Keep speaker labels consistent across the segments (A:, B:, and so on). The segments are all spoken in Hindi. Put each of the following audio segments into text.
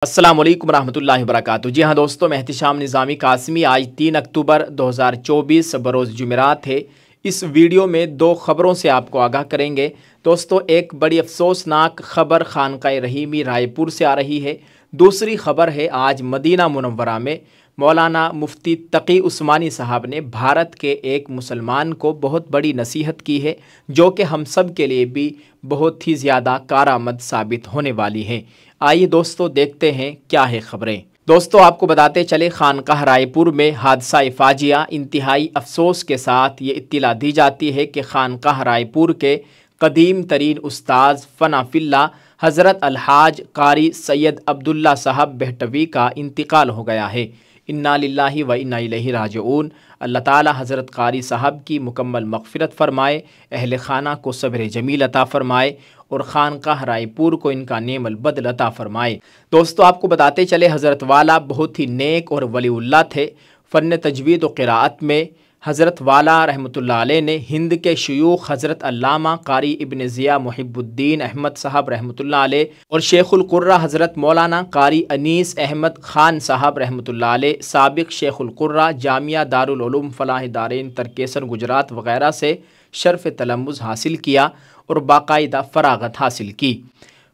A: अस्सलाम वालेकुम रहमतुल्लाहि वबरकातुहू। जी हाँ दोस्तों, मैं एहतिशाम निज़ामी कासमी। आज 3 अक्टूबर 2024 बरोज़ जुमेरात है। इस वीडियो में दो ख़बरों से आपको आगाह करेंगे। दोस्तों, एक बड़ी अफसोसनाक ख़बर खानक़ाह रहीमी रायपुर से आ रही है। दूसरी ख़बर है आज मदीना मुनव्वरा में मौलाना मुफ्ती तकी उस्मानी साहब ने भारत के एक मुसलमान को बहुत बड़ी नसीहत की है, जो कि हम सब के लिए भी बहुत ही ज़्यादा कारआमद साबित होने वाली है। आइए दोस्तों, देखते हैं क्या है ख़बरें। दोस्तों, आपको बताते चले, खानकाह रायपुर में हादसा फाजिया। इंतहाई अफसोस के साथ ये इत्तला दी जाती है कि खानकाह रायपुर के कदीम तरीन उस्ताद फ़नाफिल्ला हज़रत अलहाज कारी सैयद अब्दुल्ला साहब बेहटवी का इंतकाल हो गया है। इन्ना लिल्लाहि व इन्ना इलैहि राजिऊन। अल्लाह ताला हज़रत कारी साहब की मुकम्मल मग़फ़िरत फ़रमाए, अहले खाना को सब्र जमील अता फ़रमाए और खानकाह रायपुर को इनका नेमल बदल अता फ़रमाए। दोस्तों, आपको बताते चले, हज़रत वाला बहुत ही नेक और वलीउल्लाह थे। फ़न तजवीद व क़िराअत में हज़रत वाला रहमतुल्लाह अलैह ने हिंद के शयूख़ हज़रत अल्लामा कारी इब्न ज़िया मुहिब्बुद्दीन अहमद साहब रहमतुल्लाह अलैह और शेखुल क़ुर्रा हज़रत मौलाना कारी अनीस अहमद ख़ान साहब रहमतुल्लाह अलैह, साबिक़ शेखुल क़ुर्रा जामिया दारुल उलूम फ़लाह दारैन तरकेसन गुजरात वग़ैरह से शर्फ़ तलम्मुज़ हासिल किया और बाकायदा फ़राग़त हासिल की।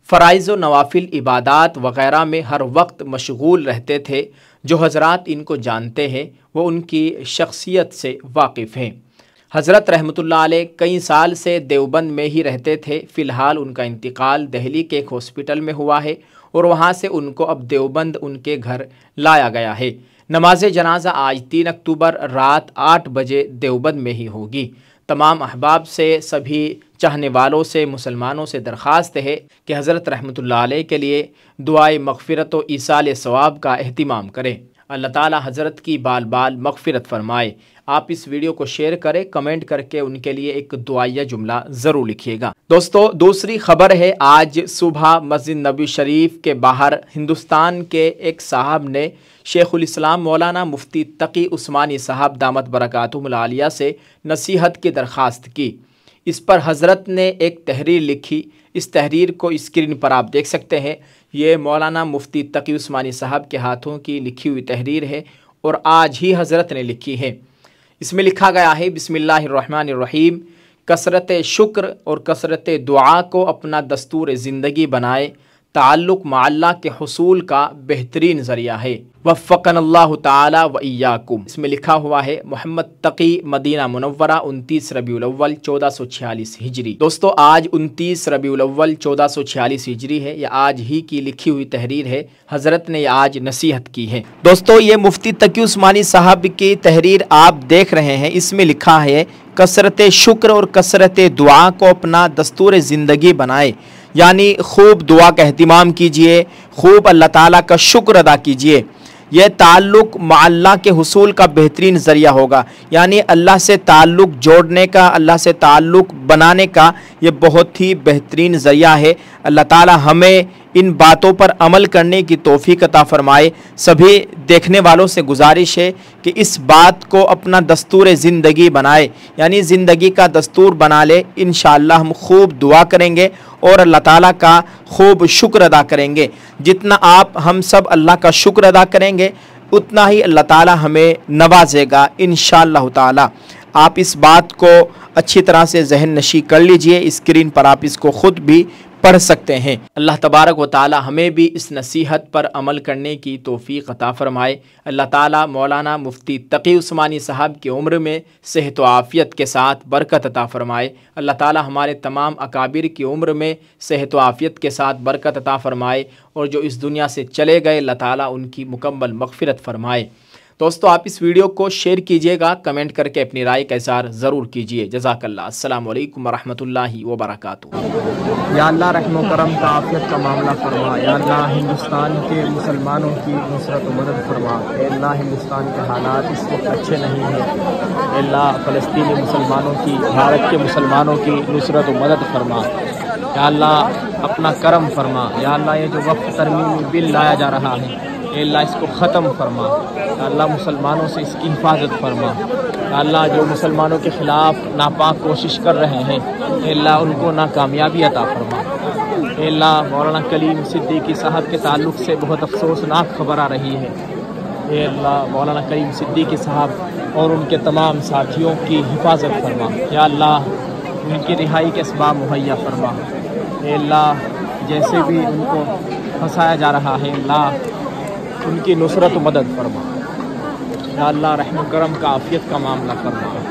A: फ़राइज़ व नवाफिल इबादात वग़ैरह में हर वक्त मशगूल रहते थे। जो हज़रात इनको जानते हैं वो उनकी शख्सियत से वाकिफ़ हैं। हज़रत रहमतुल्लाह अलैह कई साल से देवबंद में ही रहते थे। फ़िलहाल उनका इंतकाल दिल्ली के एक हॉस्पिटल में हुआ है और वहाँ से उनको अब देवबंद उनके घर लाया गया है। नमाज जनाजा आज 3 अक्टूबर रात 8 बजे देवबंद में ही होगी। तमाम अहबाब से, सभी चाहने वालों से, मुसलमानों से दरख्वास्त है कि हज़रत रहमतुल्लाह अलैह के लिए दुआए मग़फ़िरत व ईसाल सवाब का एहतिमाम करें। अल्लाह ताला हज़रत की बाल बाल मग़फ़िरत फ़रमाए। आप इस वीडियो को शेयर करें, कमेंट करके उनके लिए एक दुआया जुमला ज़रूर लिखिएगा। दोस्तों, दूसरी ख़बर है आज सुबह मस्जिद नबी शरीफ के बाहर हिंदुस्तान के एक साहब ने शेखुल इस्लाम मौलाना मुफ्ती तकी उस्मानी साहब दामत बरकातुहुल आलिया से नसीहत की दरख्वास्त की। इस पर हज़रत ने एक तहरीर लिखी। इस तहरीर को स्क्रीन पर आप देख सकते हैं। ये मौलाना मुफ्ती तकी उस्मानी साहब के हाथों की लिखी हुई तहरीर है और आज ही हज़रत ने लिखी है। इसमें लिखा गया है, बिस्मिल्लाहिर्रहमानिर्रहीम, कसरत शुक्र और कसरत दुआ को अपना दस्तूर ज़िंदगी बनाए। ताल्लुक़ मा अल्लाह के हुसूल का बेहतरीन ज़रिया है। वफ़क़नल्लाहु ताला व इय्याकुम। इसमें लिखा हुआ है मोहम्मद तकी, मदीना मुनव्वरा, 29 रबीउल अव्वल 1446 हिजरी। दोस्तों, आज 29 रबीउल अव्वल 1446 हिजरी है। यह आज ही की लिखी हुई तहरीर है। हज़रत ने आज नसीहत की है। दोस्तों, ये मुफ्ती तकी उस्मानी साहब की तहरीर आप देख रहे हैं। इसमें लिखा है, कसरत शुक्र और कसरत दुआ को अपना दस्तूर ज़िंदगी बनाए, यानी खूब दुआ का एहतिमाम कीजिए, खूब अल्लाह ताला का शुक्र अदा कीजिए। यह ताल्लुक़ मा अल्लाह के हुसूल का बेहतरीन ज़रिया होगा, यानी अल्लाह से ताल्लुक़ जोड़ने का, अल्लाह से ताल्लुक़ बनाने का ये बहुत ही बेहतरीन ज़रिया है। अल्लाह ताला हमें इन बातों पर अमल करने की तौफ़ीक़ अता फ़रमाए। सभी देखने वालों से गुजारिश है कि इस बात को अपना दस्तूर ज़िंदगी बनाए, यानी ज़िंदगी का दस्तूर बना ले। इंशाअल्लाह हम खूब दुआ करेंगे और अल्लाह ताला का खूब शुक्र अदा करेंगे। जितना आप हम सब अल्लाह का शुक्र अदा करेंगे उतना ही अल्लाह ताला हमें नवाजेगा इंशाअल्लाह ताला। आप इस बात को अच्छी तरह से ज़हन नशी कर लीजिए। स्क्रीन पर आप इसको ख़ुद भी पढ़ सकते हैं। अल्लाह तबारक व ताला हमें भी इस नसीहत पर अमल करने की तौफ़ीक़ अता फ़रमाए। अल्लाह ताला मौलाना मुफ्ती तकी उस्मानी साहब की उम्र में सेहत व आफ़ियत के साथ बरकत अता फ़रमाए। अल्लाह ताला हमारे तमाम अकाबिर की उम्र में सेहत व आफ़ियत के साथ बरकत अता फ़रमाए और जो इस दुनिया से चले गए अल्लाह ताला उनकी मुकम्मल मग़फ़िरत फ़रमाए। दोस्तों, आप इस वीडियो को शेयर कीजिएगा, कमेंट करके अपनी राय का इज़हार ज़रूर कीजिए। जज़ाकल्लाह। अस्सलाम वालेकुम रहमतुल्लाहि व बरकातुहू।
B: या अल्लाह रहम करम का आफ़ियत का मामला फरमा। या अल्लाह हिंदुस्तान के मुसलमानों की नुसरत व मदद फरमा। अल्लाह हिंदुस्तान के हालात इस वक्त अच्छे नहीं हैं। अल्लाह फ़लस्तीनी मुसलमानों की, भारत के मुसलमानों की नुसरत व मदद फरमा। या अल्लाह अपना करम फरमा। या अल्लाह ये जो वक्त तरमीमी बिल लाया जा रहा है, अल्लाह इसको ख़त्म फरमा। अल्लाह मुसलमानों से इसकी हिफाजत फरमा। अल्लाह जो मुसलमानों के ख़िलाफ़ नापाक कोशिश कर रहे हैं, अल्लाह उनको नाकामयाबी अता फरमा। अल्लाह मौलाना कलीम सिद्दीकी साहब के ताल्लुक़ से बहुत अफसोसनाक खबर आ रही है। अल्लाह मौलाना कलीम सिद्दीकी साहब और उनके तमाम साथियों की हिफाजत फरमा। या अल्लाह उनकी रिहाई के असबाब मुहैया फरमा। अल्लाह जैसे भी उनको फंसाया जा रहा है अल्लाह उनकी नुसरत मदद फरमा। या अल्लाह रहम करम का आफियत का मामला फरमा।